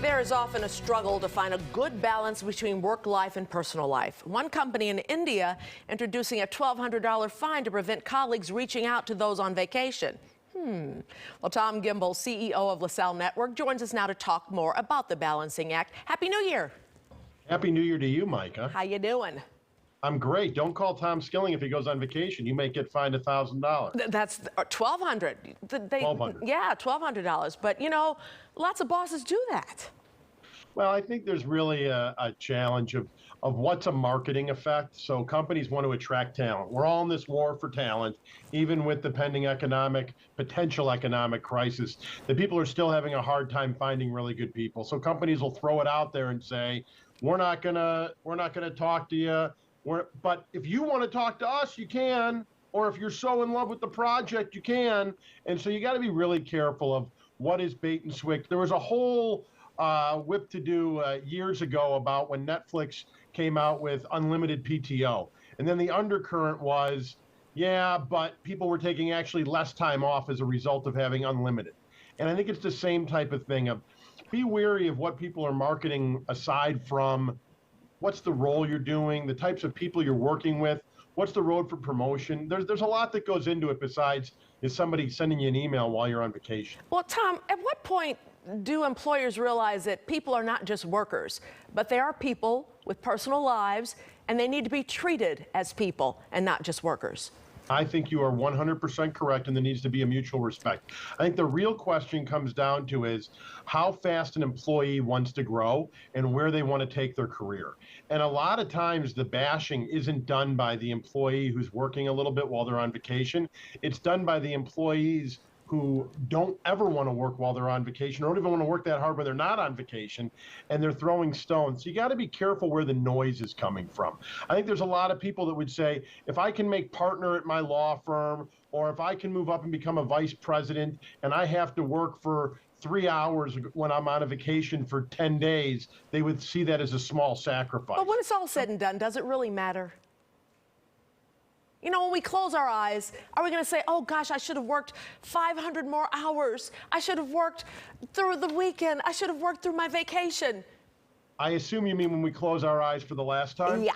There is often a struggle to find a good balance between work life and personal life. One company in India introducing a $1,200 fine to prevent colleagues reaching out to those on vacation. Well, Tom Gimbel, CEO of LaSalle Network, joins us now to talk more about the Balancing Act. Happy New Year. Happy New Year to you, Micah. How you doing? I'm great. Don't call Tom Skilling if he goes on vacation. You may get fined $1,000. That's $1,200. $1,200. Yeah, $1,200. But, you know, lots of bosses do that. Well, I think there's really a challenge of what's a marketing effect. So companies want to attract talent. We're all in this war for talent, even with the pending potential economic crisis. The people are still having a hard time finding really good people. So companies will throw it out there and say, we're not gonna talk to you. But if you want to talk to us, you can. Or if you're so in love with the project, you can. And so you got to be really careful of what is bait and switch. There was a whole whip to do years ago about when Netflix came out with unlimited PTO. And then the undercurrent was, yeah, but people were taking actually less time off as a result of having unlimited. And I think it's the same type of thing of be wary of what people are marketing aside from what's the role you're doing, the types of people you're working with, what's the road for promotion. There's a lot that goes into it besides is somebody sending you an email while you're on vacation. Well, Tom, at what point do employers realize that people are not just workers, but they are people with personal lives, and they need to be treated as people and not just workers? I think you are 100% correct, and there needs to be a mutual respect. I think the real question comes down to is how fast an employee wants to grow and where they want to take their career. And a lot of times the bashing isn't done by the employee who's working a little bit while they're on vacation. It's done by the employees who don't ever want to work while they're on vacation, or don't even want to work that hard when they're not on vacation, and they're throwing stones. So you got to be careful where the noise is coming from. I think there's a lot of people that would say, if I can make partner at my law firm, or if I can move up and become a vice president, and I have to work for 3 hours when I'm on a vacation for 10 days, they would see that as a small sacrifice. But when it's all said and done, does it really matter? You know, when we close our eyes, are we going to say, oh, gosh, I should have worked 500 more hours. I should have worked through the weekend. I should have worked through my vacation. I assume you mean when we close our eyes for the last time? Yeah.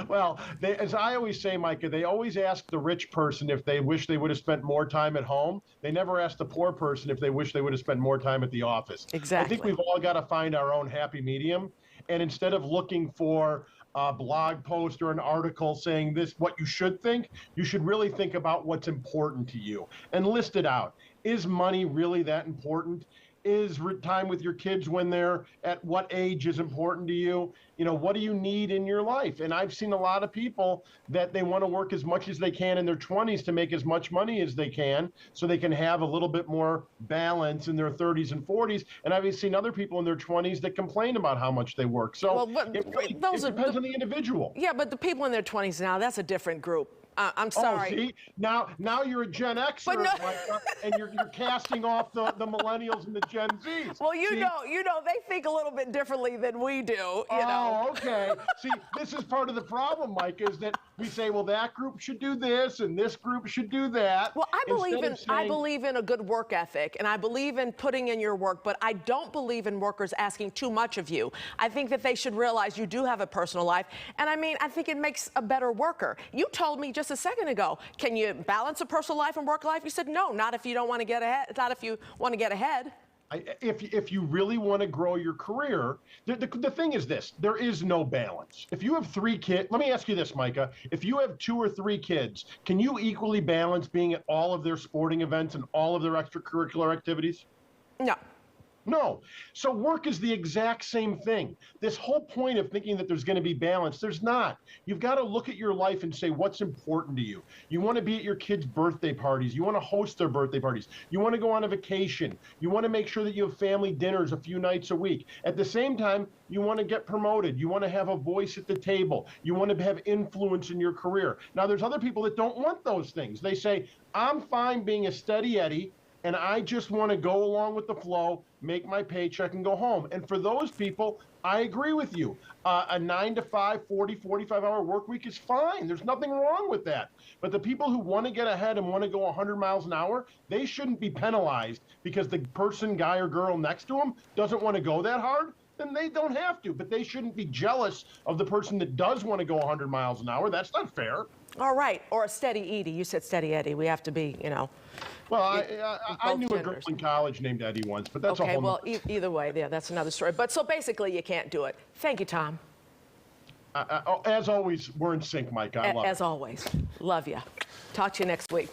Well, as I always say, Micah, they always ask the rich person if they wish they would have spent more time at home. They never ask the poor person if they wish they would have spent more time at the office. Exactly. I think we've all got to find our own happy medium. And instead of looking for a blog post or an article saying this, what you should think, you should really think about what's important to you and list it out. Is money really that important? Is time with your kids when they're at what age is important to you? You know, what do you need in your life? And I've seen a lot of people that they want to work as much as they can in their 20s to make as much money as they can so they can have a little bit more balance in their 30s and 40s. And I've seen other people in their 20s that complain about how much they work. So it depends on the individual. Yeah, but the people in their 20s now, that's a different group. I'm sorry. Oh, see? Now you're a Gen Xer, Micah, and you're casting off the millennials and the Gen Zs. Well, you know, they think a little bit differently than we do, you know. Oh, okay. See, this is part of the problem, Micah, is that we say, well, that group should do this and this group should do that. Well, I believe in a good work ethic, and I believe in putting in your work, but I don't believe in workers asking too much of you. I think that they should realize you do have a personal life, and I mean, I think it makes a better worker. You told me just a second ago, can you balance a personal life and work life? You said no, not if you don't want to get ahead. Not if you want to get ahead. If you really want to grow your career, the thing is this, there is no balance. If you have 3 kids, let me ask you this, Micah. If you have 2 or 3 kids, can you equally balance being at all of their sporting events and all of their extracurricular activities? No. No. So work is the exact same thing. This whole point of thinking that there's going to be balance, there's not. You've got to look at your life and say what's important to you. You want to be at your kids' birthday parties. You want to host their birthday parties. You want to go on a vacation. You want to make sure that you have family dinners a few nights a week. At the same time, you want to get promoted. You want to have a voice at the table. You want to have influence in your career. Now, there's other people that don't want those things. They say, I'm fine being a steady Eddie, and I just want to go along with the flow, make my paycheck, and go home. And for those people, I agree with you. A 9 to 5, 40, 45-hour work week is fine. There's nothing wrong with that. But the people who want to get ahead and want to go 100 miles an hour, they shouldn't be penalized because the person, guy or girl next to them doesn't want to go that hard. Then they don't have to, but they shouldn't be jealous of the person that does want to go 100 miles an hour. That's not fair. All right, or a steady Edie. You said steady Eddie. We have to be, Well, I knew a girl in college named Eddie once, but that's a okay, whole well, either way, yeah, that's another story. But so basically, you can't do it. Thank you, Tom. As always, we're in sync, Micah. I love it. As always. Love you. Talk to you next week.